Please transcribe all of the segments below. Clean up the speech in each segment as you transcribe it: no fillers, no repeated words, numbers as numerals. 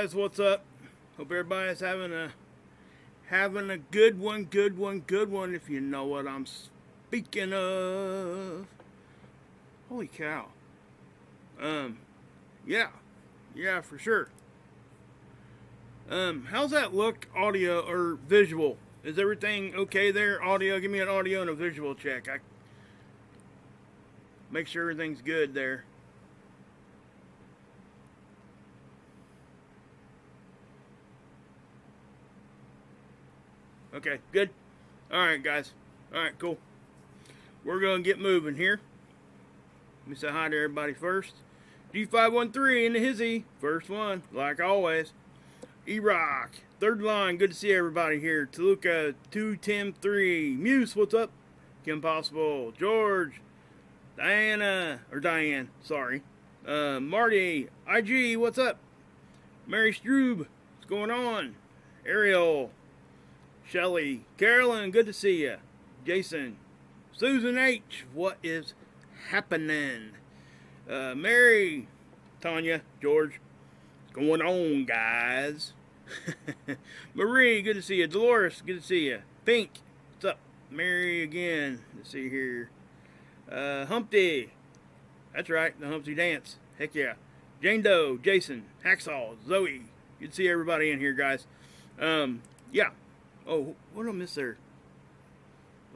guys, what's up? Hope everybody's having a good one, if you know what I'm speaking of. Holy cow. Yeah, for sure. How's that look, audio or visual? Is everything okay there? Audio, give me an audio and a visual check. I make sure everything's good there. Okay, good. Alright, guys. Alright, cool. We're going to get moving here. Let me say hi to everybody first. G513 in the hizzy. First one, like always. E-Rock. Third line. Good to see everybody here. Toluca 210-3. Muse, what's up? Kim Possible. George. Diane, sorry. Marty. IG, what's up? Mary Strube. What's going on? Ariel. Shelly, Carolyn, good to see you. Jason, Susan H, what is happening? Mary, Tanya, George, what's going on, guys? Marie, good to see you. Dolores, good to see you. Pink, what's up? Mary again. Let's see here. Humpty, that's right, the Humpty dance. Heck yeah. Jane Doe, Jason, Hacksaw, Zoe, good to see everybody in here, guys. Yeah. Oh, what did I miss there?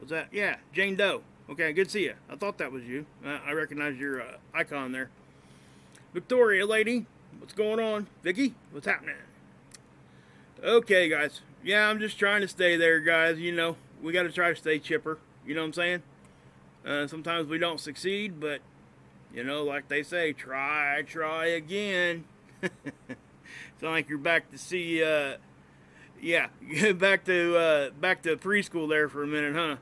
Was that? Yeah, Jane Doe. Okay, good to see you. I thought that was you. I recognize your icon there. Victoria, lady. What's going on? Vicky, what's happening? Okay, guys. Yeah, I'm just trying to stay there, guys. You know, we got to try to stay chipper. You know what I'm saying? Sometimes we don't succeed, but, you know, like they say, try again. It's not like you're back to see... Yeah, back to preschool there for a minute, huh?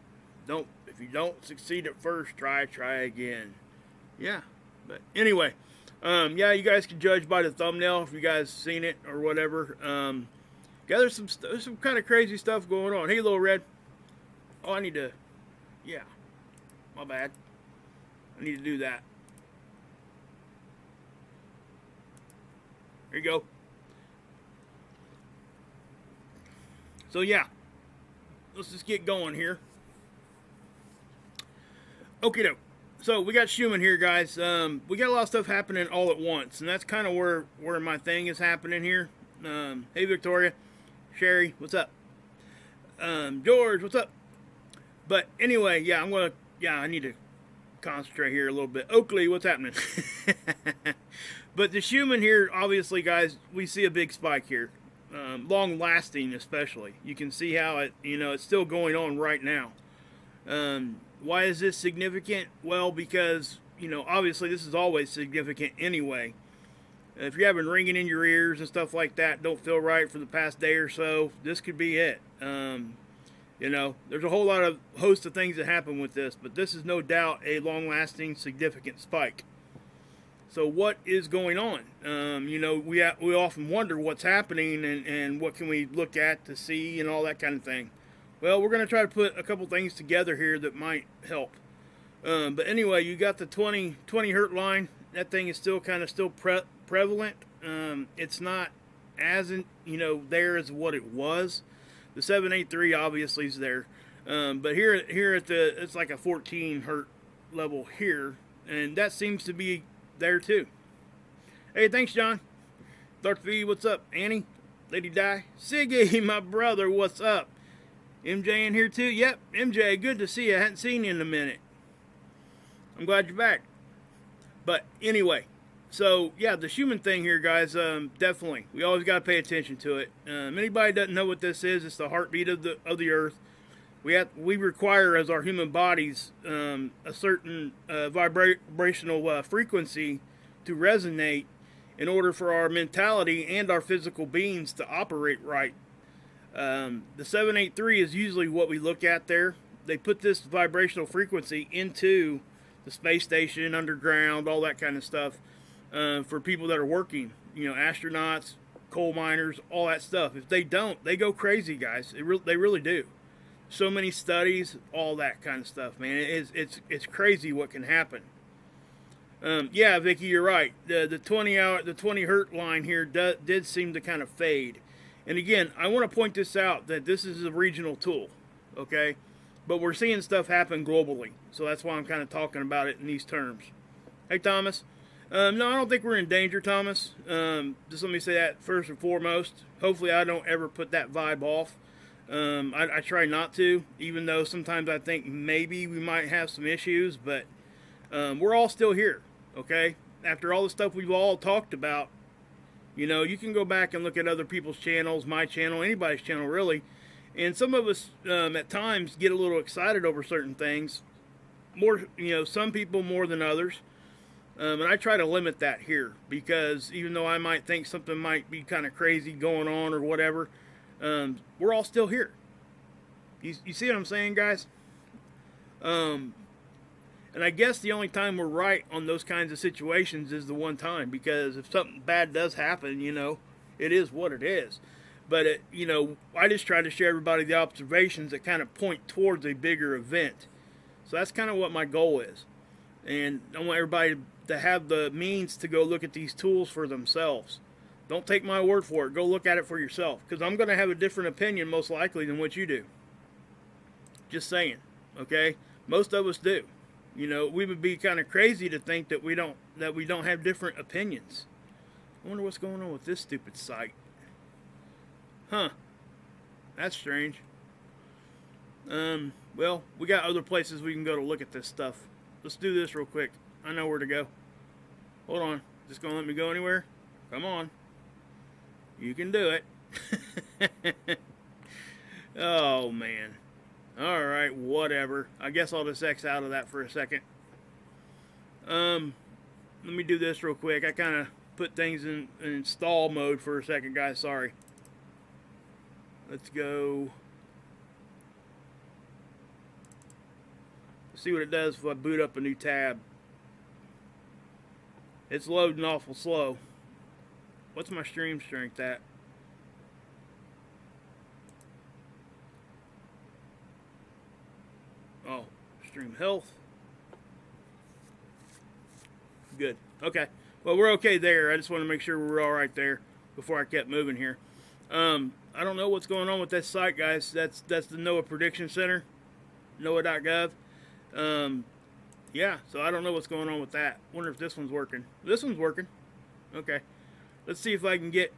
If you don't succeed at first, try again. Yeah, but anyway, yeah, you guys can judge by the thumbnail if you guys seen it or whatever. Yeah, there's some kind of crazy stuff going on. Hey, Little Red. Oh, I need to. Yeah, my bad. I need to do that. There you go. So yeah, let's just get going here. Okay, doke. So we got Schumann here, guys. We got a lot of stuff happening all at once, and that's kind of where my thing is happening here. Hey, Victoria, Sherry, what's up? George, what's up? But anyway, yeah, I need to concentrate here a little bit. Oakley, what's happening? But the Schumann here, obviously, guys, we see a big spike here. Long lasting, especially. You can see how it's still going on right now. Why is this significant? Well, because, obviously this is always significant anyway. If you're having ringing in your ears and stuff like that, don't feel right for the past day or so, this could be it. There's a whole lot of host of things that happen with this, but this is no doubt a long lasting, significant spike. So what is going on? We often wonder what's happening and what can we look at to see and all that kind of thing. Well, we're going to try to put a couple things together here that might help. But anyway, you got the 20 hertz line. That thing is still prevalent. It's not as there as what it was. The 783 obviously is there, but here it's like a 14 hertz level here, and that seems to be there too. Hey, thanks, John. Dr. V, what's up? Annie, Lady Di, Siggy, my brother, what's up? MJ in here too? Yep, MJ, good to see you. I hadn't seen you in a minute. I'm glad you're back. But anyway, so yeah, the Schumann thing here, guys, definitely, we always got to pay attention to it. Anybody doesn't know what this is, it's the heartbeat of the Earth. We require, as our human bodies, a certain vibrational frequency to resonate in order for our mentality and our physical beings to operate right. The 783 is usually what we look at there. They put this vibrational frequency into the space station, underground, all that kind of stuff, for people that are working, astronauts, coal miners, all that stuff. If they don't, they go crazy, guys. They really do. So many studies, all that kind of stuff, man. It's crazy what can happen. Yeah, Vicky, you're right. The 20 hertz line here did seem to kind of fade. And again, I want to point this out that this is a regional tool, okay? But we're seeing stuff happen globally, so that's why I'm kind of talking about it in these terms. Hey, Thomas. No, I don't think we're in danger, Thomas. Just let me say that first and foremost. Hopefully I don't ever put that vibe off. I try not to, even though sometimes I think maybe we might have some issues, but we're all still here, okay? After all the stuff we've all talked about, you know, you can go back and look at other people's channels, my channel, anybody's channel, really. And some of us, at times, get a little excited over certain things. More, you know, some people more than others. And I try to limit that here, because even though I might think something might be kind of crazy going on or whatever, we're all still here. You see what I'm saying, guys? And I guess the only time we're right on those kinds of situations is the one time, because if something bad does happen, you know, it is what it is. But, you know, I just try to share everybody the observations that kind of point towards a bigger event. So that's kind of what my goal is. And I want everybody to have the means to go look at these tools for themselves. Don't take my word for it. Go look at it for yourself. Because I'm going to have a different opinion, most likely, than what you do. Just saying. Okay? Most of us do. You know, we would be kind of crazy to think that we don't have different opinions. I wonder what's going on with this stupid site. Huh. That's strange. Well, we got other places we can go to look at this stuff. Let's do this real quick. I know where to go. Hold on. Just gonna let me go anywhere? Come on. You can do it. Oh, man. Alright, whatever. I guess I'll just X out of that for a second. Let me do this real quick. I kind of put things in install mode for a second, guys. Sorry. Let's go. See what it does if I boot up a new tab. It's loading awful slow. What's my stream strength at? Oh, stream health. Good. Okay. Well, we're okay there. I just want to make sure we're all right there before I kept moving here. I don't know what's going on with that site, guys. That's the NOAA Prediction Center, NOAA.gov. Yeah, so I don't know what's going on with that. Wonder if this one's working. This one's working. Okay. Let's see if I can get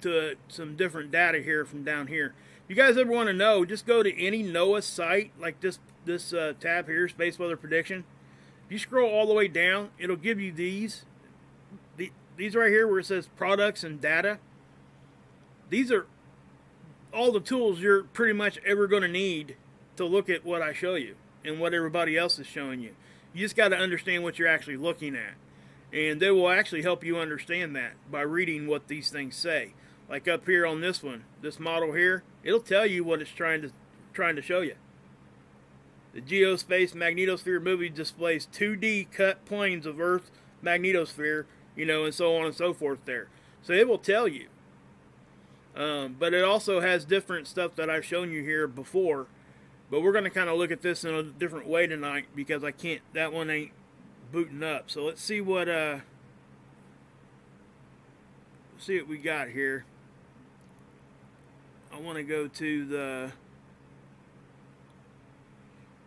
to some different data here from down here. If you guys ever want to know, just go to any NOAA site, like this tab here, Space Weather Prediction. If you scroll all the way down, it'll give you these right here where it says Products and Data. These are all the tools you're pretty much ever going to need to look at what I show you and what everybody else is showing you. You just got to understand what you're actually looking at. And they will actually help you understand that by reading what these things say. Like up here on this one, this model here, it'll tell you what it's trying to show you. The Geospace Magnetosphere movie displays 2D cut planes of Earth magnetosphere, you know, and so on and so forth there. So it will tell you. But it also has different stuff that I've shown you here before. But we're going to kind of look at this in a different way tonight because that one ain't booting up. So let's see what we got here. I want to go to the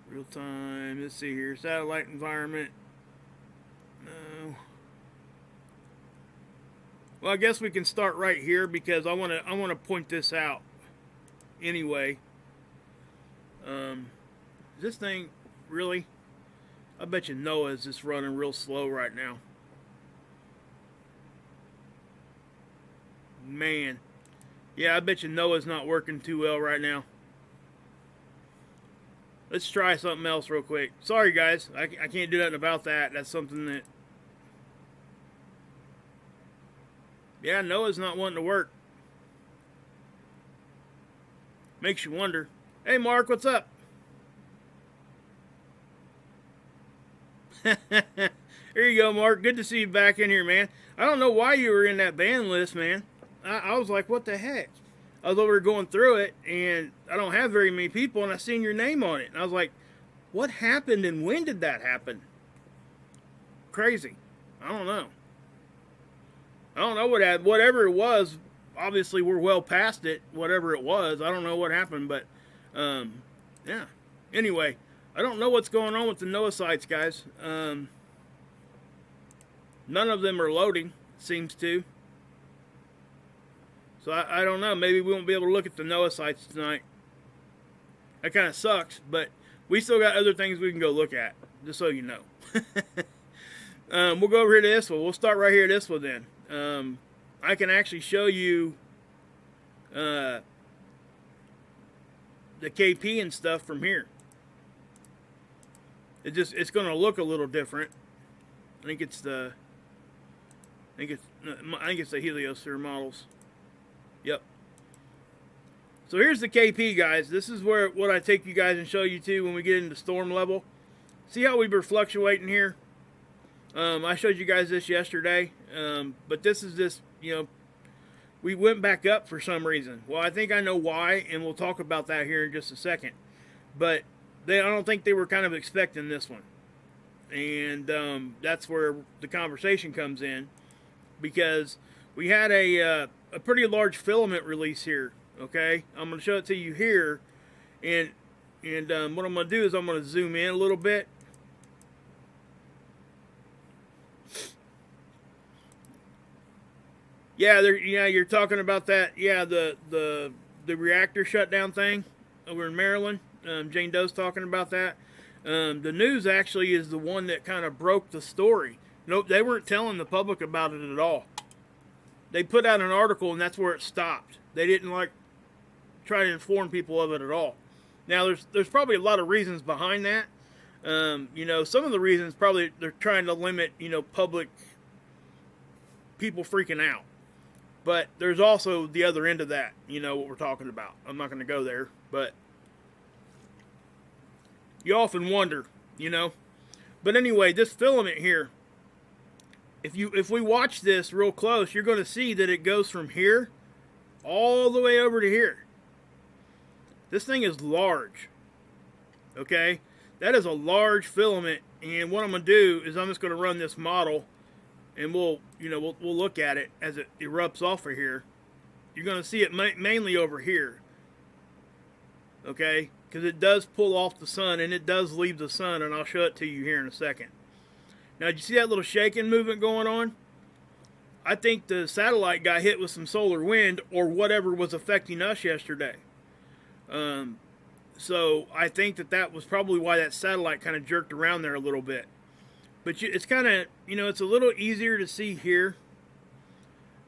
real time. Let's see here. Satellite environment. No. Well, I guess we can start right here because I want to point this out anyway. Is this thing really? I bet you NOAA is just running real slow right now. Man. Yeah, I bet you NOAA's not working too well right now. Let's try something else real quick. Sorry, guys. I can't do nothing about that. That's something that... Yeah, NOAA's not wanting to work. Makes you wonder. Hey, Mark, what's up? Here you go, Mark. Good to see you back in here, man. I don't know why you were in that ban list, man. I was like, what the heck? I was over going through it, and I don't have very many people, and I seen your name on it. And I was like, what happened, and when did that happen? crazy. I don't know. I don't know whatever it was. Obviously, we're well past it. Whatever it was, I don't know what happened, but yeah. Anyway, I don't know what's going on with the NOAA sites, guys. None of them are loading. Seems to. So I don't know. Maybe we won't be able to look at the NOAA sites tonight. That kind of sucks, but we still got other things we can go look at. Just so you know. We'll go over here to this one. We'll start right here at this one then. I can actually show you the KP and stuff from here. It's going to look a little different. I think it's the Heliosphere models. Yep. So here's the KP, guys. This is what I take you guys and show you to when we get into storm level. See how we were fluctuating here? I showed you guys this yesterday, but this is just, we went back up for some reason. Well, I think I know why, and we'll talk about that here in just a second. But I don't think they were kind of expecting this one. And that's where the conversation comes in, because we had a pretty large filament release here, okay? I'm going to show it to you here, and what I'm going to do is I'm going to zoom in a little bit. Yeah, you're talking about that. Yeah, the reactor shutdown thing over in Maryland. Jane Doe's talking about that. The news actually is the one that kind of broke the story. Nope, they weren't telling the public about it at all. They put out an article and that's where it stopped. They didn't try to inform people of it at all. Now there's probably a lot of reasons behind that. Some of the reasons probably they're trying to limit public people freaking out. But there's also the other end of that, what we're talking about. I'm not going to go there, but you often wonder, But anyway, this filament here, if we watch this real close, you're going to see that it goes from here all the way over to here. This thing is large, okay? That is a large filament, and what I'm going to do is I'm just going to run this model, and we'll look at it as it erupts off of here. You're going to see it mainly over here, okay? Because it does pull off the sun, and it does leave the sun, and I'll show it to you here in a second. Now, did you see that little shaking movement going on? I think the satellite got hit with some solar wind or whatever was affecting us yesterday. So I think that was probably why that satellite kind of jerked around there a little bit. But it's kind of, it's a little easier to see here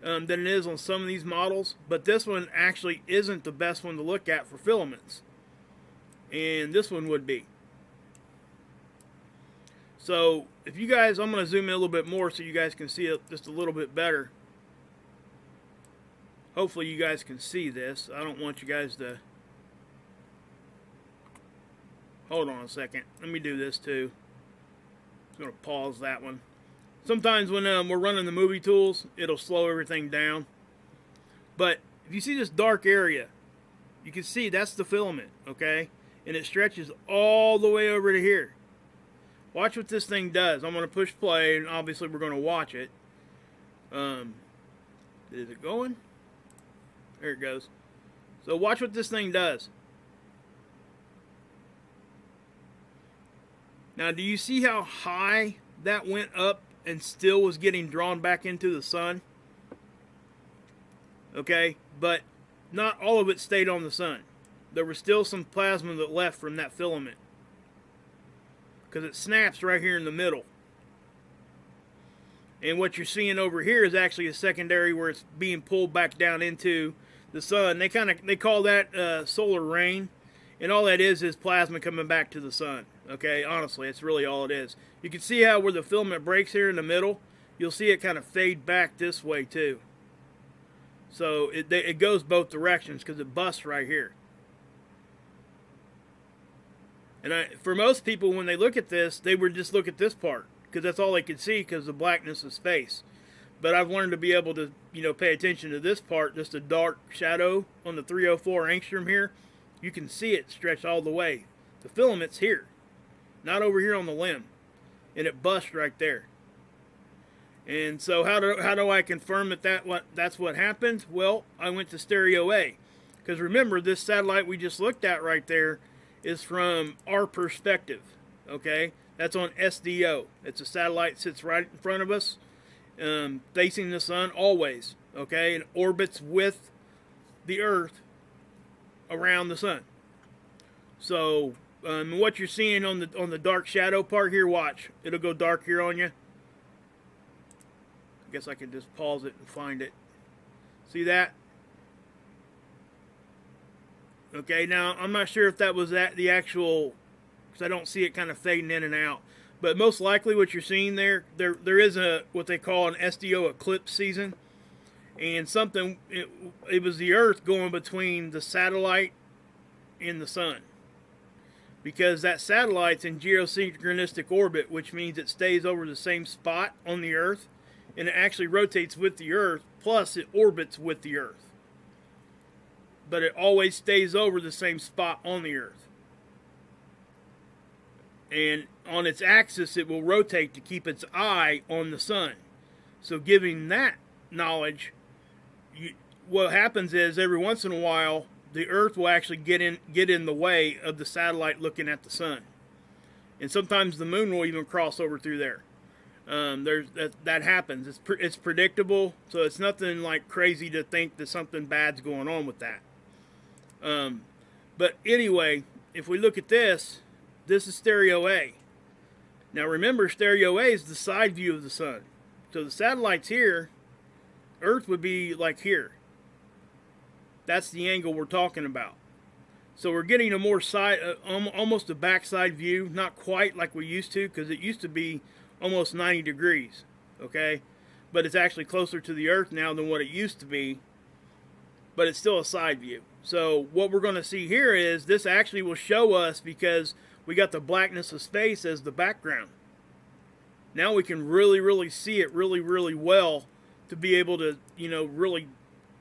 than it is on some of these models. But this one actually isn't the best one to look at for filaments. And this one would be. So if you guys, I'm going to zoom in a little bit more so you guys can see it just a little bit better. Hopefully you guys can see this. I don't want you guys to... Hold on a second. Let me do this too. I'm going to pause that one. Sometimes when we're running the movie tools, it'll slow everything down. But if you see this dark area, you can see that's the filament, okay? And it stretches all the way over to here. Watch what this thing does. I'm going to push play, and obviously we're going to watch it. Is it going? There it goes. So watch what this thing does. Now, do you see how high that went up and still was getting drawn back into the sun? Okay, but not all of it stayed on the sun. There was still some plasma that left from that filament, because it snaps right here in the middle. And what you're seeing over here is actually a secondary where it's being pulled back down into the sun. They call that solar rain, and all that is plasma coming back to the sun. Okay, honestly, it's really all it is. You can see how where the filament breaks here in the middle, you'll see it kind of fade back this way too. So it goes both directions because it busts right here. And for most people, when they look at this, they would just look at this part because that's all they could see because of the blackness of space. But I've learned to be able to, pay attention to this part, just a dark shadow on the 304 angstrom here. You can see it stretch all the way. The filament's here, not over here on the limb. And it busts right there. And so how do I confirm that's what happened? Well, I went to stereo A. Because remember, this satellite we just looked at right there is from our perspective. Okay? That's on SDO. It's a satellite that sits right in front of us, facing the sun always. Okay? And orbits with the Earth around the sun. So what you're seeing on the dark shadow part here, watch. It'll go dark here on you. I guess I can just pause it and find it. See that? Okay, now I'm not sure if that was the actual, because I don't see it kind of fading in and out. But most likely what you're seeing there is what they call an SDO eclipse season. And it was the Earth going between the satellite and the sun. Because that satellite's in geosynchronistic orbit, which means it stays over the same spot on the Earth. And it actually rotates with the Earth, plus it orbits with the Earth. But it always stays over the same spot on the Earth. And on its axis, it will rotate to keep its eye on the sun. So giving that knowledge, what happens is every once in a while, the Earth will actually get in the way of the satellite looking at the sun. And sometimes the moon will even cross over through there. That happens. It's predictable, so it's nothing like crazy to think that something bad's going on with that. But anyway, if we look at this is stereo A. Now remember, stereo A is the side view of the sun. So the satellite's here, Earth would be like here. That's the angle we're talking about. So we're getting a more almost a backside view, not quite like we used to, because it used to be almost 90 degrees, okay? But it's actually closer to the Earth now than what it used to be, but it's still a side view. So what we're going to see here is this actually will show us, because we got the blackness of space as the background. Now we can really, really see it really, really well to be able to, really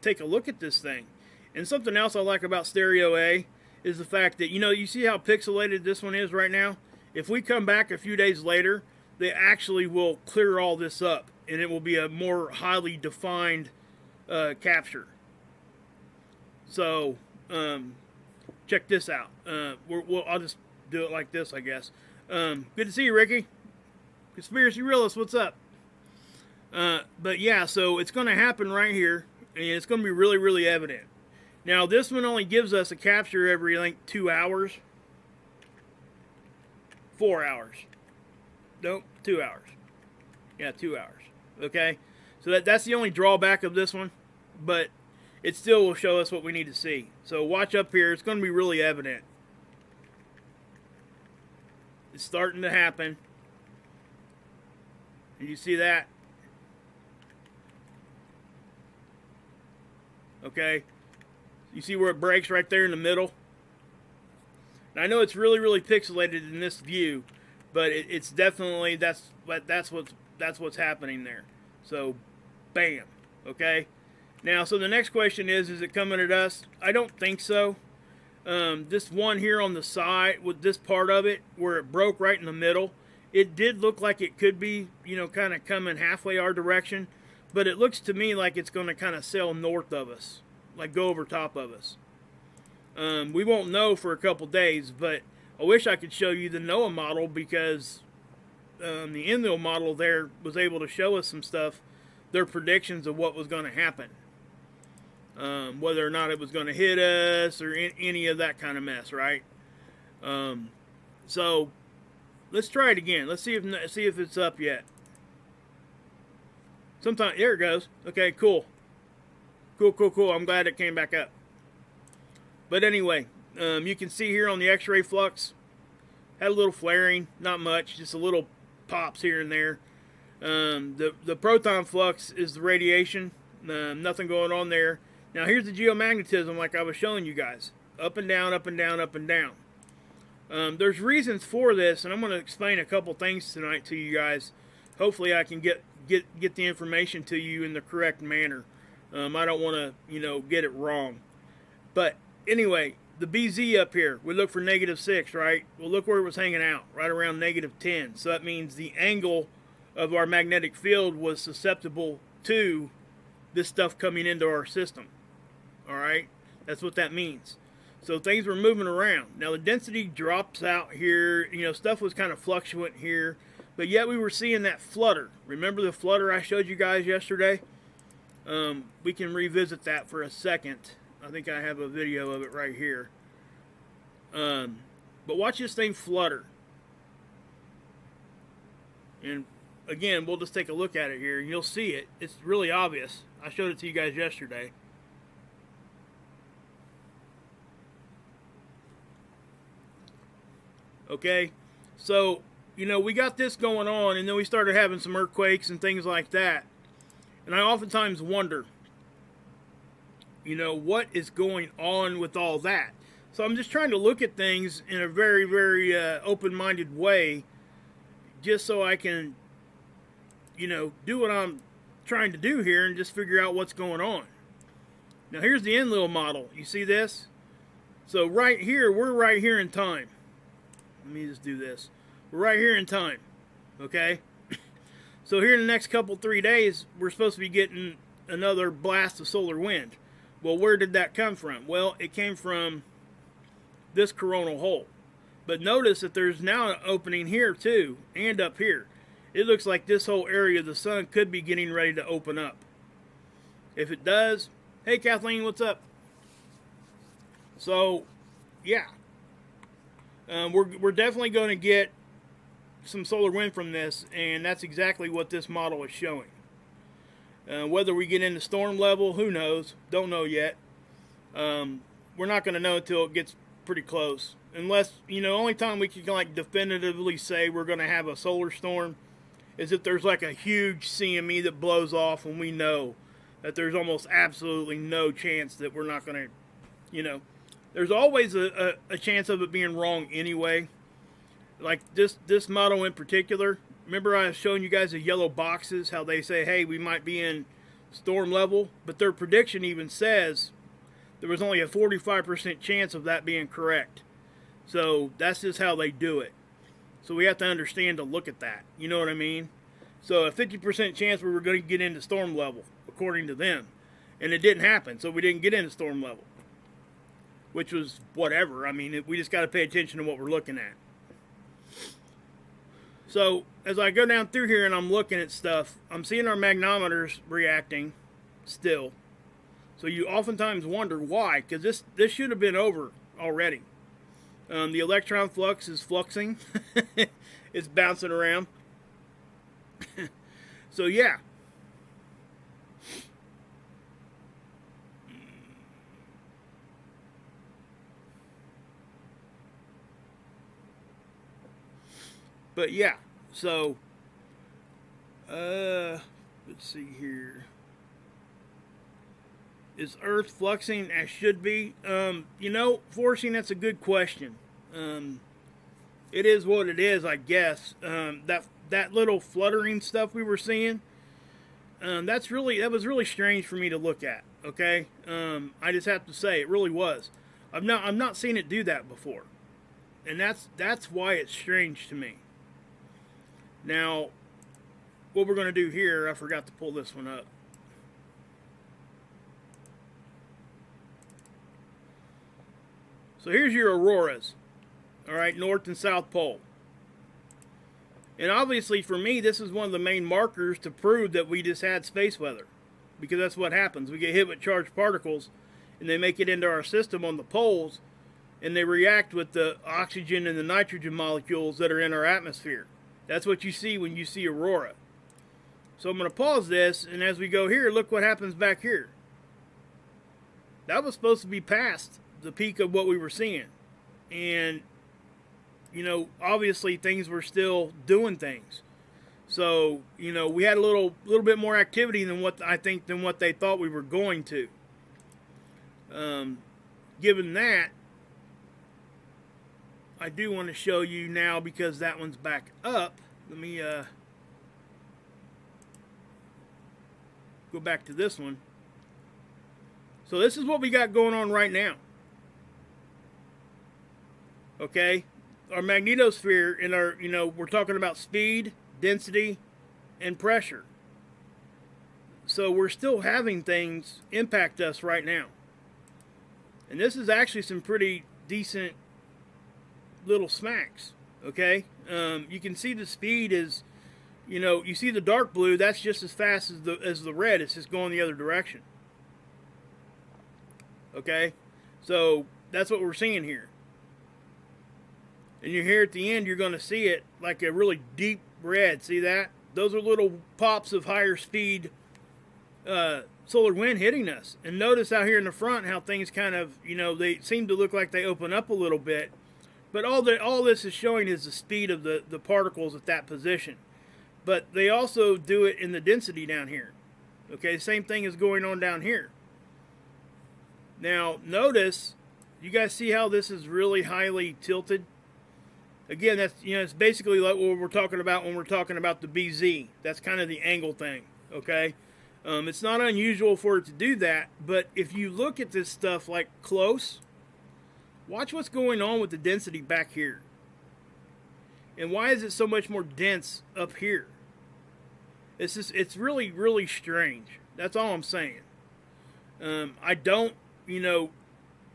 take a look at this thing. And something else I like about stereo A is the fact that, you see how pixelated this one is right now? If we come back a few days later, they actually will clear all this up, and it will be a more highly defined capture. So, check this out. I'll just do it like this, I guess. Good to see you, Ricky. Conspiracy Realist, what's up? But yeah, so it's going to happen right here, and it's going to be really, really evident. Now, this one only gives us a capture every, 2 hours. 4 hours. Nope, 2 hours. Yeah, 2 hours. Okay? So that's the only drawback of this one. But it still will show us what we need to see. So watch up here. It's going to be really evident. It's starting to happen. And you see that? Okay? You see where it breaks right there in the middle? And I know it's really, really pixelated in this view, but it's definitely that's what's happening there. So, bam. Okay. Now, so the next question is it coming at us? I don't think so. This one here on the side with this part of it where it broke right in the middle, it did look like it could be, kind of coming halfway our direction, but it looks to me like it's going to kind of sail north of us, like go over top of us. We won't know for a couple days, but I wish I could show you the NOAA model, because the Enlil model there was able to show us some stuff, their predictions of what was going to happen. Whether or not it was going to hit us or any of that kind of mess, right? So let's try it again. Let's see if it's up yet. There it goes. Okay, cool. Cool. I'm glad it came back up. But anyway, you can see here on the X-ray flux, had a little flaring, not much, just a little pops here and there. The proton flux is the radiation, nothing going on there. Now here's the geomagnetism, like I was showing you guys, up and down, up and down, up and down. There's reasons for this, and I'm going to explain a couple things tonight to you guys. Hopefully I can get the information to you in the correct manner. I don't want to, get it wrong. But anyway, the BZ up here, we look for -6, right? Well, look where it was hanging out, right around -10. So that means the angle of our magnetic field was susceptible to this stuff coming into our system. Alright? That's what that means. So things were moving around. Now the density drops out here. You know, stuff was kind of fluctuant here. But yet we were seeing that flutter. Remember the flutter I showed you guys yesterday? We can revisit that for a second. I think I have a video of it right here. But watch this thing flutter. And again, we'll just take a look at it here. And you'll see it. It's really obvious. I showed it to you guys yesterday. Okay, so, you know, we got this going on, and then we started having some earthquakes and things like that. And I oftentimes wonder, you know, what is going on with all that? So I'm just trying to look at things in a very, very open-minded way, just so I can, you know, do what I'm trying to do here and just figure out what's going on. Now, here's the Enlil model. You see this? So right here, we're right here in time. Let me just do this. We're right here in time, okay? So here in the next couple, 3 days, we're supposed to be getting another blast of solar wind. Well, where did that come from? Well, it came from this coronal hole. But notice that there's now an opening here too, and up here. It looks like this whole area of the sun could be getting ready to open up. If it does, hey Kathleen, what's up? So, yeah. We're definitely going to get some solar wind from this, and that's exactly what this model is showing. Whether we get into storm level, who knows? Don't know yet. We're not going to know until it gets pretty close. Unless, you know, only time we can like definitively say we're going to have a solar storm is if there's like a huge CME that blows off and we know that there's almost absolutely no chance that we're not going to, you know. There's always a chance of it being wrong anyway. Like this model in particular. Remember I was showing you guys the yellow boxes, how they say, hey, we might be in storm level. But their prediction even says there was only a 45% chance of that being correct. So that's just how they do it. So we have to understand to look at that. You know what I mean? So a 50% chance we were going to get into storm level, according to them. And it didn't happen, so we didn't get into storm level. Which was whatever. I mean, we just got to pay attention to what we're looking at. So, as I go down through here and I'm looking at stuff, I'm seeing our magnometers reacting still. So you oftentimes wonder why, because this should have been over already. The electron flux is fluxing. It's bouncing around. So, yeah. But yeah, so, let's see here. Is Earth fluxing as should be? You know, forcing, that's a good question. It is what it is, I guess. That little fluttering stuff we were seeing, that was really strange for me to look at, okay? I just have to say, it really was. I've not seen it do that before. And that's why it's strange to me. Now, what we're going to do here, I forgot to pull this one up. So here's your auroras. Alright, North and South Pole. And obviously for me, this is one of the main markers to prove that we just had space weather. Because that's what happens. We get hit with charged particles, and they make it into our system on the poles, and they react with the oxygen and the nitrogen molecules that are in our atmosphere. That's what you see when you see aurora. So I'm going to pause this, and as we go here, look what happens back here. That was supposed to be past the peak of what we were seeing. And, you know, obviously things were still doing things. So, you know, we had a little bit more activity than what they thought we were going to. Given that, I do want to show you now, because that one's back up. Let me go back to this one. So this is what we got going on right now. Okay? Our magnetosphere, and our, you know, we're talking about speed, density, and pressure. So we're still having things impact us right now. And this is actually some pretty decent little smacks, okay? You can see the speed is, you know, you see the dark blue, that's just as fast as the red. It's just going the other direction. Okay? So that's what we're seeing here. And you're here at the end, you're going to see it like a really deep red. See that? Those are little pops of higher speed solar wind hitting us. And notice out here in the front how things kind of, you know, they seem to look like they open up a little bit. But all this is showing is the speed of the particles at that position. But they also do it in the density down here. Okay, same thing is going on down here. Now, notice, you guys see how this is really highly tilted? Again, that's, you know, it's basically like what we're talking about when we're talking about the BZ. That's kind of the angle thing, okay? It's not unusual for it to do that, but if you look at this stuff like close, watch what's going on with the density back here. And why is it so much more dense up here? It's really, really strange. That's all I'm saying. I don't, you know,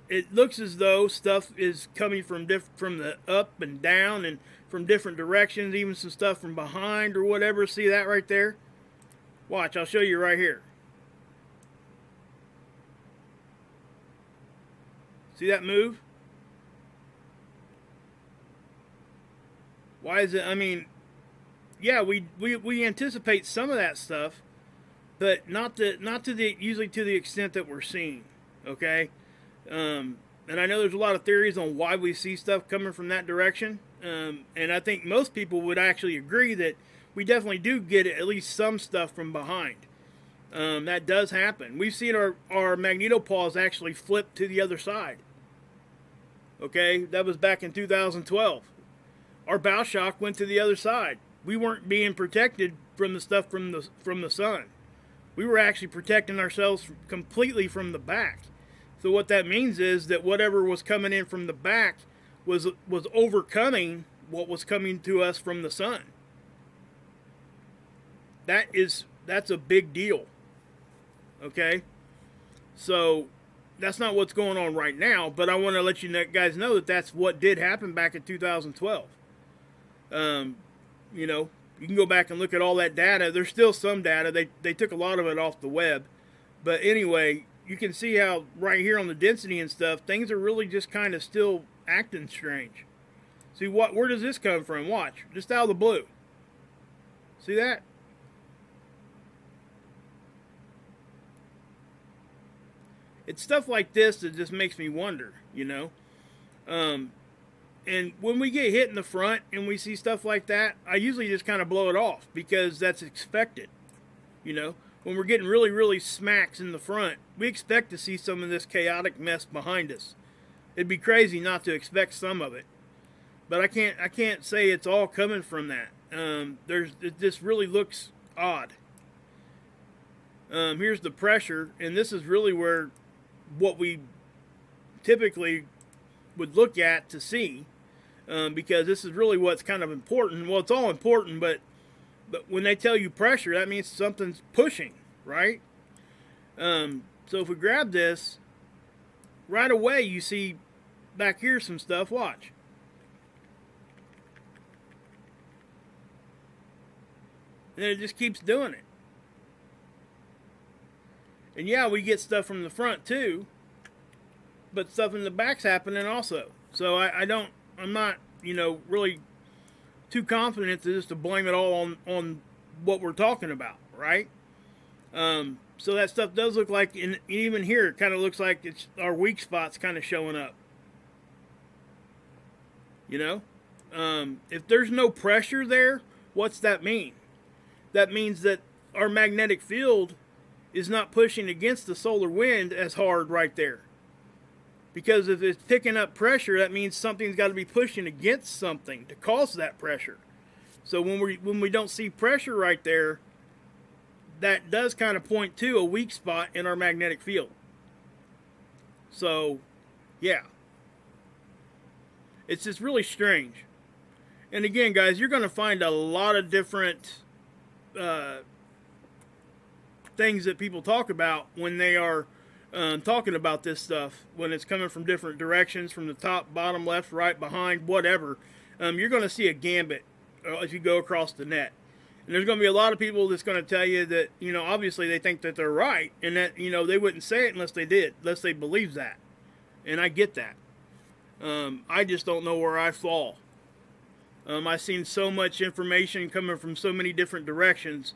it looks as though stuff is coming from the up and down and from different directions, even some stuff from behind or whatever. See that right there? Watch, I'll show you right here. See that move? Why is it, I mean, yeah, we anticipate some of that stuff, but not to the usually to the extent that we're seeing, okay? And I know there's a lot of theories on why we see stuff coming from that direction, and I think most people would actually agree that we definitely do get at least some stuff from behind. That does happen. We've seen our magnetopause actually flip to the other side. Okay, that was back in 2012. Our bow shock went to the other side. We weren't being protected from the stuff from the sun. We were actually protecting ourselves completely from the back. So what that means is that whatever was coming in from the back was overcoming what was coming to us from the sun. That's a big deal. Okay? So that's not what's going on right now, but I want to let you guys know that that's what did happen back in 2012. You know, you can go back and look at all that data. There's still some data. They took a lot of it off the web. But anyway, you can see how right here on the density and stuff, things are really just kind of still acting strange. See, where does this come from? Watch. Just out of the blue. See that? It's stuff like this that just makes me wonder, you know. And when we get hit in the front and we see stuff like that, I usually just kind of blow it off because that's expected, you know. When we're getting really, really smacks in the front, we expect to see some of this chaotic mess behind us. It'd be crazy not to expect some of it. But I can't say it's all coming from that. This really looks odd. Here's the pressure, and this is really where what we typically would look at to see, because this is really what's kind of important. Well, it's all important, but when they tell you pressure, that means something's pushing, right? So if we grab this, right away you see back here some stuff. Watch. And it just keeps doing it. And yeah, we get stuff from the front too, but stuff in the back's happening also. So I'm not, you know, really too confident to just to blame it all on what we're talking about, right? So that stuff does look like, even here, it kind of looks like it's our weak spots kind of showing up. You know? If there's no pressure there, what's that mean? That means that our magnetic field is not pushing against the solar wind as hard right there. Because if it's picking up pressure, that means something's got to be pushing against something to cause that pressure. So when we don't see pressure right there, that does kind of point to a weak spot in our magnetic field. So, yeah. It's just really strange. And again, guys, you're going to find a lot of different things that people talk about when they are talking about this stuff, when it's coming from different directions, from the top, bottom, left, right, behind, whatever. You're going to see a gambit as you go across the net. And there's going to be a lot of people that's going to tell you that, obviously they think that they're right, and that, they wouldn't say it unless they did, unless they believe that. And I get that. I just don't know where I fall. I've seen so much information coming from so many different directions,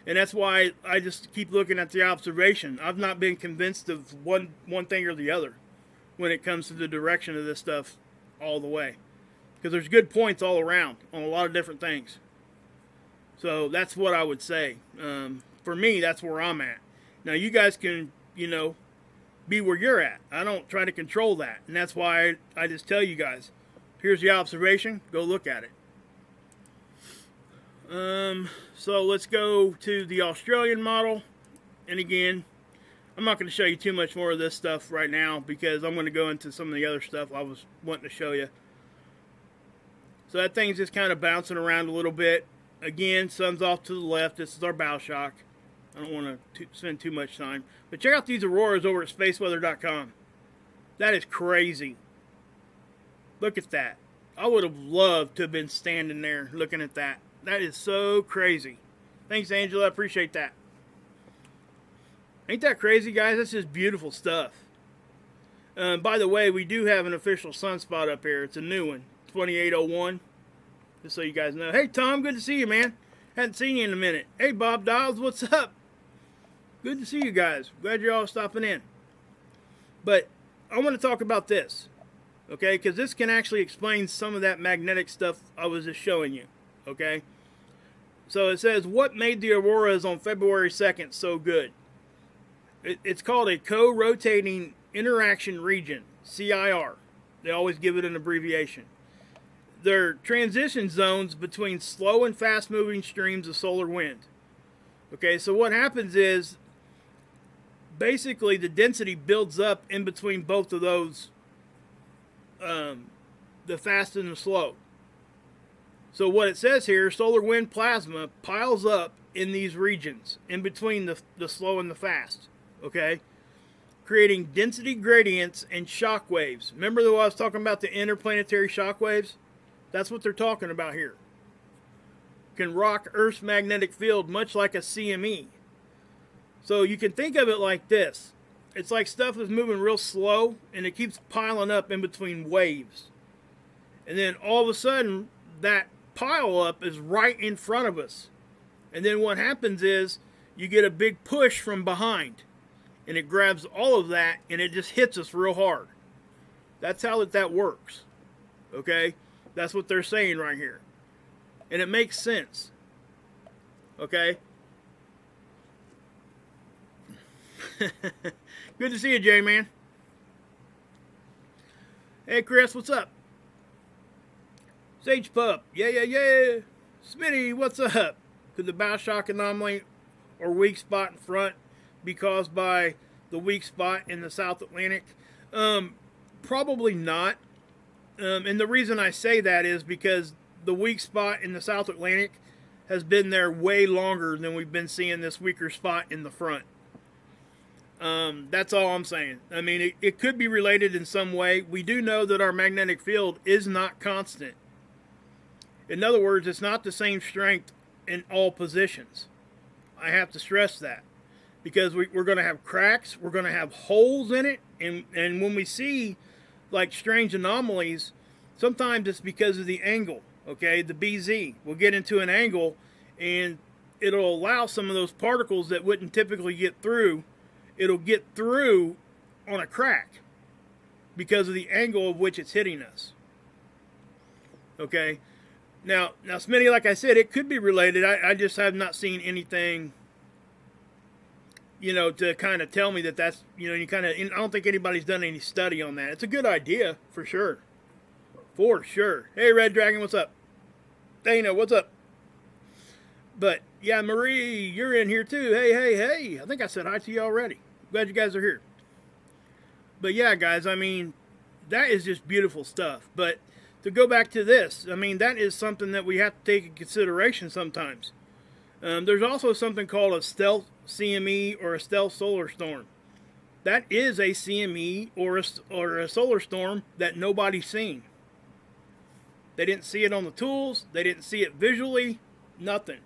and that's why I just keep looking at the observation. I've not been convinced of one thing or the other when it comes to the direction of this stuff all the way. Because there's good points all around on a lot of different things. So that's what I would say. For me, that's where I'm at. Now, you guys can, be where you're at. I don't try to control that. And that's why I just tell you guys, here's the observation. Go look at it. So let's go to the Australian model. And again, I'm not going to show you too much more of this stuff right now because I'm going to go into some of the other stuff I was wanting to show you. So that thing's just kind of bouncing around a little bit. Again, sun's off to the left. This is our bow shock. I don't want to spend too much time. But check out these auroras over at spaceweather.com. That is crazy. Look at that. I would have loved to have been standing there looking at that. That is so crazy. Thanks, Angela. I appreciate that. Ain't that crazy, guys? That's just beautiful stuff. By the way, we do have an official sunspot up here. It's a new one. 2801. Just so you guys know. Hey, Tom, good to see you, man. Hadn't seen you in a minute. Hey, Bob Dials, what's up? Good to see you guys. Glad you're all stopping in. But I want to talk about this, okay? Because this can actually explain some of that magnetic stuff I was just showing you, okay? So it says, what made the auroras on February 2nd so good? It's called a co-rotating interaction region, CIR. They always give it an abbreviation. They're transition zones between slow and fast-moving streams of solar wind. Okay, so what happens is, basically the density builds up in between both of those, the fast and the slow. So what it says here, solar wind plasma piles up in these regions, in between the slow and the fast, okay? Creating density gradients and shock waves. Remember that I was talking about the interplanetary shock waves? That's what they're talking about here. Can rock Earth's magnetic field much like a CME. So you can think of it like this. It's like stuff is moving real slow and it keeps piling up in between waves. And then all of a sudden, that pile up is right in front of us. And then what happens is you get a big push from behind. And it grabs all of that and it just hits us real hard. That's how that works. Okay? That's what they're saying right here. And it makes sense. Okay? Good to see you, J-Man. Hey, Chris, what's up? Sage Pup. Yeah. Smitty, what's up? Could the bow shock anomaly or weak spot in front be caused by the weak spot in the South Atlantic? Probably not. And the reason I say that is because the weak spot in the South Atlantic has been there way longer than we've been seeing this weaker spot in the front. That's all I'm saying. I mean, it could be related in some way. We do know that our magnetic field is not constant. In other words, it's not the same strength in all positions. I have to stress that. Because we're going to have cracks, we're going to have holes in it, and when we see like strange anomalies, sometimes it's because of the angle, okay? The BZ will get into an angle and it'll allow some of those particles that wouldn't typically get through, it'll get through on a crack because of the angle of which it's hitting us. Okay? Now Smitty, like I said, it could be related. I just have not seen anything, to kind of tell me that's, you kind of, I don't think anybody's done any study on that. It's a good idea, for sure. For sure. Hey, Red Dragon, what's up? Dana, what's up? But, yeah, Marie, you're in here too. Hey. I think I said hi to you already. Glad you guys are here. But, yeah, guys, I mean, that is just beautiful stuff. But to go back to this, I mean, that is something that we have to take in consideration sometimes. There's also something called a stealth CME or a stealth solar storm. That is a CME or a solar storm that nobody's seen. They didn't see it on the tools. They didn't see it visually. Nothing.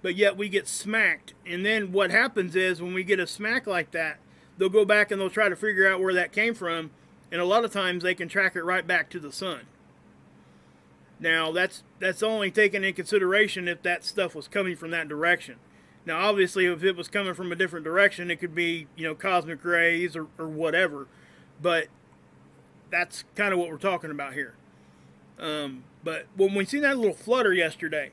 But yet we get smacked. And then what happens is when we get a smack like that, they'll go back and they'll try to figure out where that came from. And a lot of times they can track it right back to the sun. Now, that's only taken in consideration if that stuff was coming from that direction. Now, obviously, if it was coming from a different direction, it could be, cosmic rays or whatever. But that's kind of what we're talking about here. But when we seen that little flutter yesterday,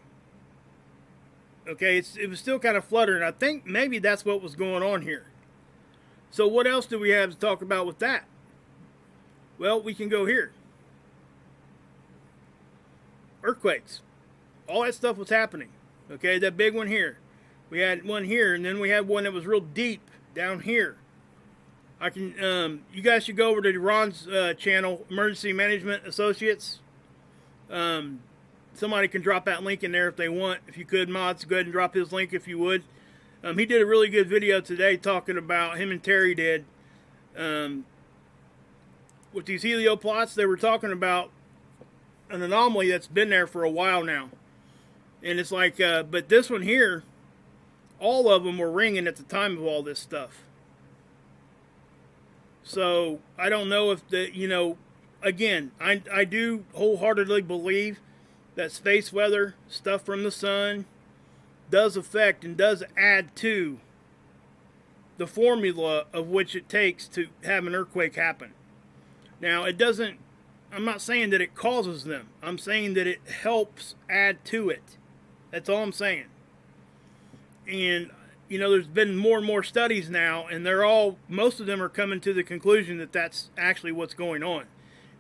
okay, it was still kind of fluttering. I think maybe that's what was going on here. So what else do we have to talk about with that? Well, we can go here. Earthquakes. All that stuff was happening. Okay, that big one here. We had one here, and then we had one that was real deep down here. You guys should go over to Ron's channel, Emergency Management Associates. Somebody can drop that link in there if they want. If you could, mods, go ahead and drop his link if you would. He did a really good video today talking about, him and Terry did, with these helioplots. They were talking about an anomaly that's been there for a while now. And it's like, but this one here, all of them were ringing at the time of all this stuff. So, I don't know if again, I do wholeheartedly believe that space weather, stuff from the sun, does affect and does add to the formula of which it takes to have an earthquake happen. Now, I'm not saying that it causes them. I'm saying that it helps add to it. That's all I'm saying. And, there's been more and more studies now, and most of them are coming to the conclusion that that's actually what's going on.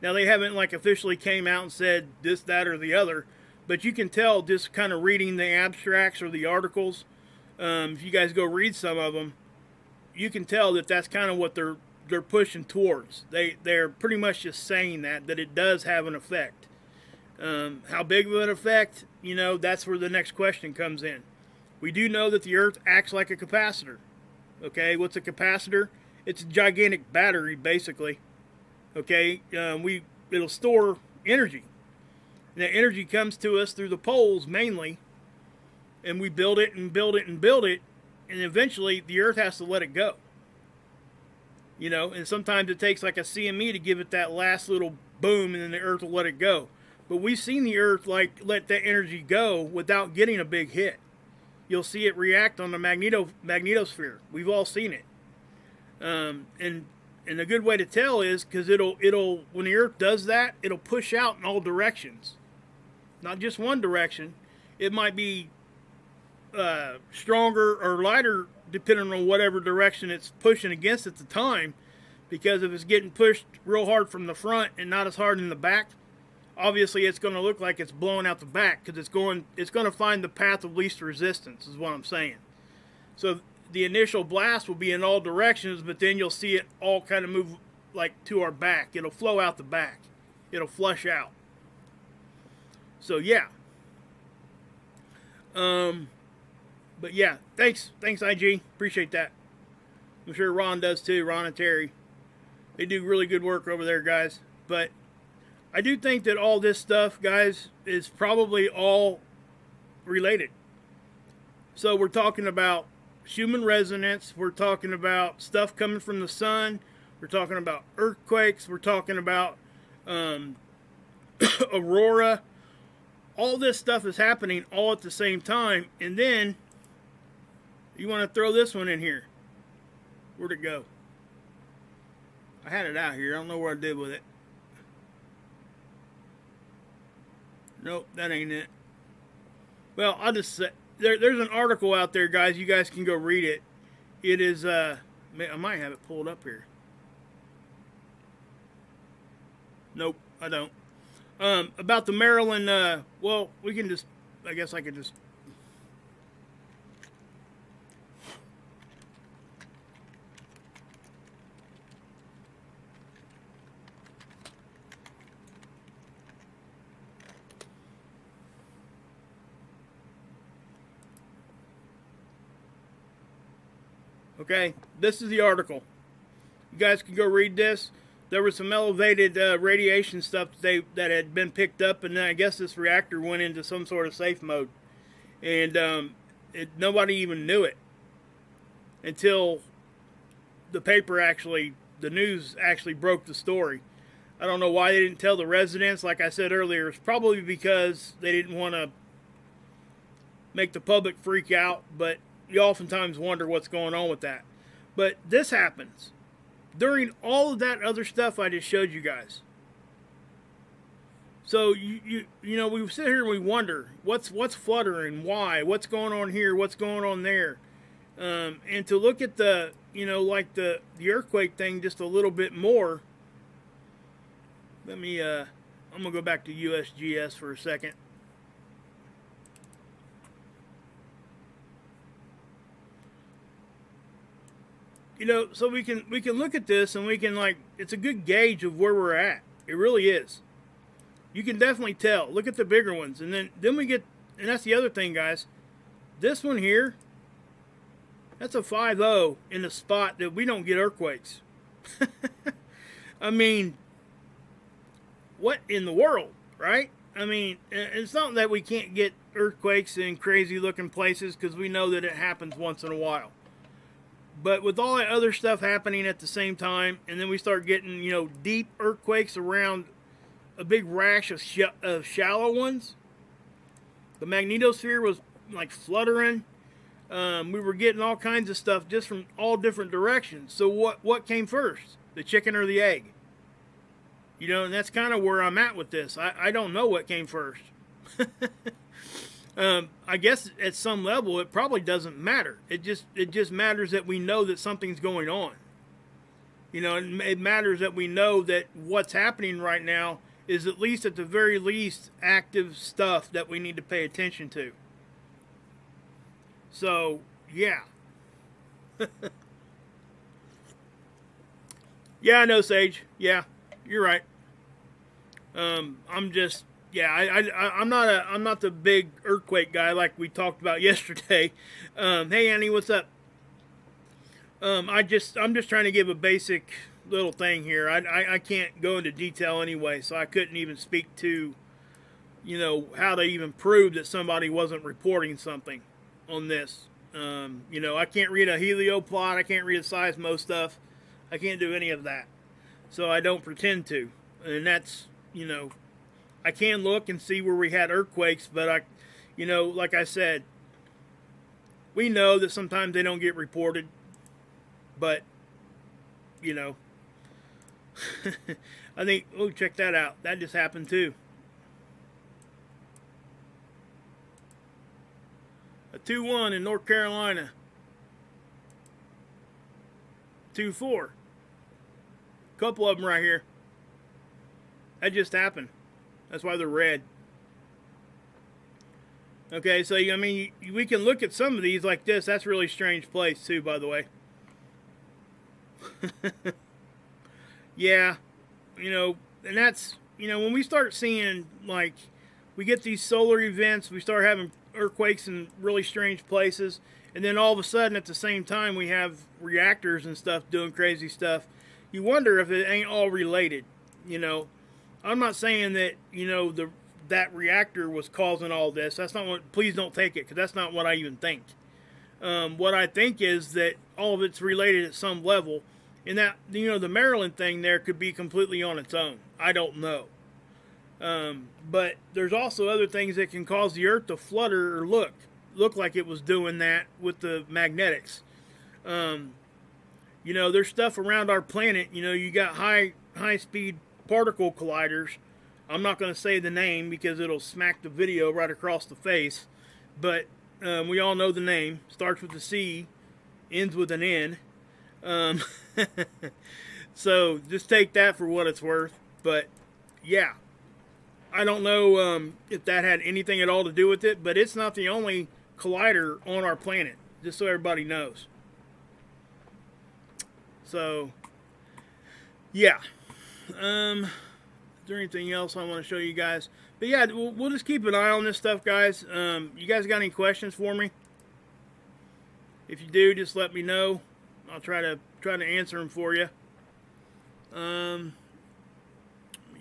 Now, they haven't officially came out and said this, that, or the other, but you can tell just kind of reading the abstracts or the articles. If you guys go read some of them, you can tell that that's kind of what they're pushing towards. They're pretty much just saying that it does have an effect. How big of an effect? That's where the next question comes in. We do know that the Earth acts like a capacitor. Okay, what's a capacitor? It's a gigantic battery, basically. Okay, it'll store energy. And that energy comes to us through the poles mainly, and we build it and build it and build it, and eventually the Earth has to let it go. And sometimes it takes like a CME to give it that last little boom, and then the Earth will let it go. But we've seen the Earth let that energy go without getting a big hit. You'll see it react on the magnetosphere. We've all seen it. And a good way to tell is because it'll when the Earth does that, it'll push out in all directions, not just one direction. It might be stronger or lighter depending on whatever direction it's pushing against at the time. Because if it's getting pushed real hard from the front and not as hard in the back, obviously it's going to look like it's blowing out the back because it's going to find the path of least resistance, is what I'm saying. So the initial blast will be in all directions, but then you'll see it all kind of move to our back. It'll flow out the back. It'll flush out. So yeah. But yeah, thanks IG. Appreciate that. I'm sure Ron does too, Ron and Terry. They do really good work over there, guys. But I do think that all this stuff, guys, is probably all related. So we're talking about Schumann resonance. We're talking about stuff coming from the sun. We're talking about earthquakes. We're talking about aurora. All this stuff is happening all at the same time. And then you want to throw this one in here. Where'd it go? I had it out here. I don't know what I did with it. Nope, that ain't it. Well, I'll just say, there's an article out there, guys. You guys can go read it. It is, I might have it pulled up here. Nope, I don't. About the Maryland, well, we can just, I guess I could just. Okay, this is the article. You guys can go read this. There was some elevated radiation stuff that had been picked up, and then I guess this reactor went into some sort of safe mode, and nobody even knew it until the news actually broke the story. I don't know why they didn't tell the residents. Like I said earlier, it's probably because they didn't want to make the public freak out, but you oftentimes wonder what's going on with that. But this happens during all of that other stuff I just showed you guys. So you know, we sit here and we wonder what's fluttering, why, what's going on here, what's going on there, and to look at the, you know, like the earthquake thing just a little bit more. Let me I'm gonna go back to USGS for a second. You know, so we can look at this and we can, like, it's a good gauge of where we're at. It really is. You can definitely tell. Look at the bigger ones, and then we get, and that's the other thing, guys. This one here, that's a 5.0 in a spot that we don't get earthquakes. I mean, what in the world, right? I mean, it's not that we can't get earthquakes in crazy looking places, because we know that it happens once in a while. But with all that other stuff happening at the same time, and then we start getting, you know, deep earthquakes around a big rash of shallow ones. The magnetosphere was like fluttering. We were getting all kinds of stuff just from all different directions. So what came first? The chicken or the egg? You know, and that's kind of where I'm at with this. I don't know what came first. I guess at some level it probably doesn't matter. It just matters that we know that something's going on. You know, it matters that we know that what's happening right now is, at least at the very least, active stuff that we need to pay attention to. So, yeah. Yeah, I know, Sage. Yeah, you're right. I'm just, yeah, I'm not the big earthquake guy like we talked about yesterday. Hey Annie, what's up? I'm just trying to give a basic little thing here. I can't go into detail anyway, so I couldn't even speak to, you know, how to even prove that somebody wasn't reporting something on this. You know, I can't read a helio plot. I can't read a seismo stuff. I can't do any of that. So I don't pretend to. And that's, you know, I can look and see where we had earthquakes, but you know, like I said, we know that sometimes they don't get reported, but, you know, I think, oh, check that out. That just happened too. A 2-1 in North Carolina. 2-4. Couple of them right here. That just happened. That's why they're red. Okay, so, I mean, we can look at some of these like this. That's a really strange place, too, by the way. Yeah, you know, and that's, you know, when we start seeing, like, we get these solar events, we start having earthquakes in really strange places, and then all of a sudden, at the same time, we have reactors and stuff doing crazy stuff. You wonder if it ain't all related, you know. I'm not saying that, you know, that reactor was causing all this. That's not what, please don't take it, because that's not what I even think. What I think is that all of it's related at some level, and that, you know, the Maryland thing there could be completely on its own. I don't know. But there's also other things that can cause the Earth to flutter or look like it was doing that with the magnetics. You know, there's stuff around our planet. You know, you got high speed particle colliders. I'm not going to say the name because it'll smack the video right across the face, but we all know the name. Starts with a C, ends with an N. So just take that for what it's worth. But yeah, I don't know if that had anything at all to do with it, but it's not the only collider on our planet, just so everybody knows. So yeah. Is there anything else I want to show you guys? But yeah, we'll just keep an eye on this stuff, guys. You guys got any questions for me? If you do, just let me know. I'll try to answer them for you. Let me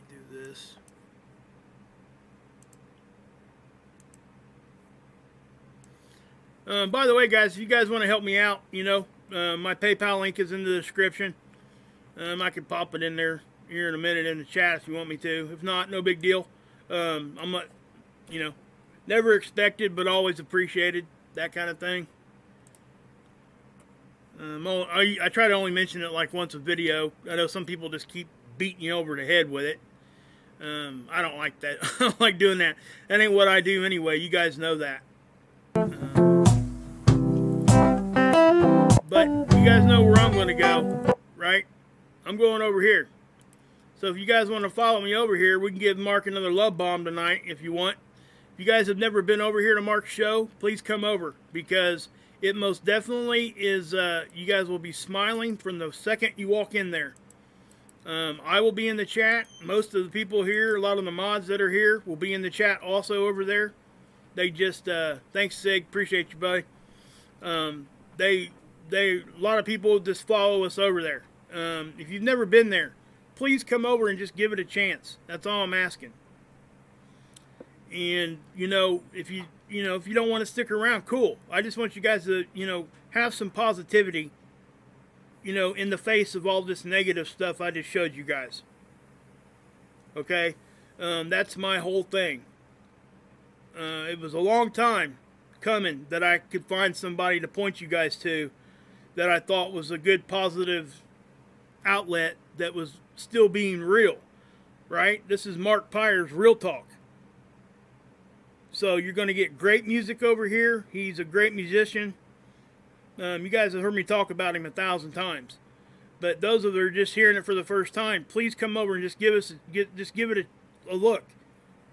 do this. By the way, guys, if you guys want to help me out, you know, my PayPal link is in the description. I can pop it in there here in a minute in the chat if you want me to. If not, no big deal. I'm not, you know, never expected but always appreciated, that kind of thing. I try to only mention it like once a video. I know some people just keep beating you over the head with it. I don't like that. I don't like doing that. That ain't what I do anyway. You guys know that. But you guys know where I'm going to go, right? I'm going over here. So if you guys want to follow me over here, we can give Mark another love bomb tonight if you want. If you guys have never been over here to Mark's show, please come over, because it most definitely is, you guys will be smiling from the second you walk in there. I will be in the chat. Most of the people here, a lot of the mods that are here, will be in the chat also over there. They just, thanks Sig, appreciate you, buddy. A lot of people just follow us over there. If you've never been there, please come over and just give it a chance. That's all I'm asking. And, you know, if you don't want to stick around, cool. I just want you guys to, you know, have some positivity, you know, in the face of all this negative stuff I just showed you guys. Okay? That's my whole thing. It was a long time coming that I could find somebody to point you guys to that I thought was a good positive outlet that was still being real, right? This is Mark Pyre's Real Talk. So you're going to get great music over here. He's a great musician. You guys have heard me talk about him 1,000 times. But those of you that are just hearing it for the first time, please come over and just give it a look,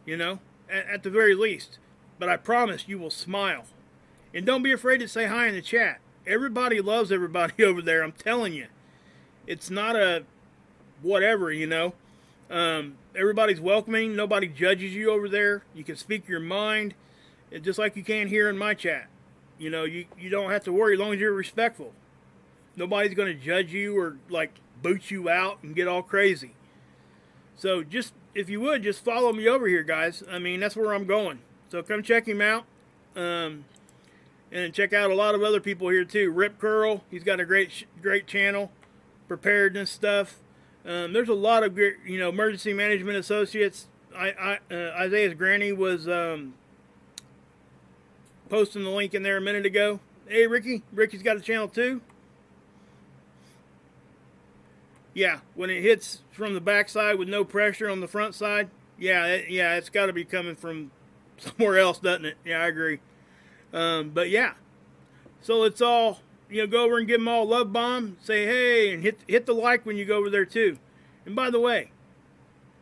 you know, at the very least. But I promise you will smile. And don't be afraid to say hi in the chat. Everybody loves everybody over there, I'm telling you. It's not a whatever, you know. Everybody's welcoming. Nobody judges you over there. You can speak your mind, just like you can here in my chat. You know, you don't have to worry as long as you're respectful. Nobody's going to judge you or, like, boot you out and get all crazy. So just, if you would, just follow me over here, guys. I mean, that's where I'm going. So come check him out. And check out a lot of other people here too. Rip Curl, he's got a great channel. Preparedness stuff. There's a lot of great, you know, emergency management associates. Isaiah's granny was posting the link in there a minute ago. Hey, Ricky's got a channel too. Yeah, when it hits from the backside with no pressure on the front side, yeah, it's got to be coming from somewhere else, doesn't it? Yeah, I agree. But yeah, so let's all, you know, go over and give them all a love bomb. Say hey, and hit the like when you go over there too. And by the way,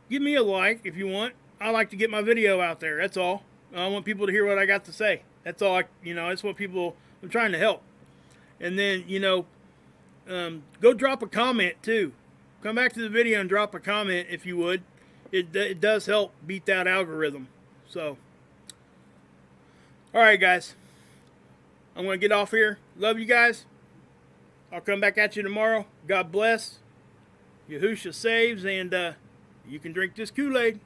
give me a like if you want. I like to get my video out there. That's all. I want people to hear what I got to say. That's all. That's what people. I'm trying to help. And then, you know, go drop a comment too. Come back to the video and drop a comment if you would. It does help beat that algorithm. So, all right, guys. I'm going to get off here. Love you guys. I'll come back at you tomorrow. God bless. Yahusha saves, and you can drink this Kool-Aid.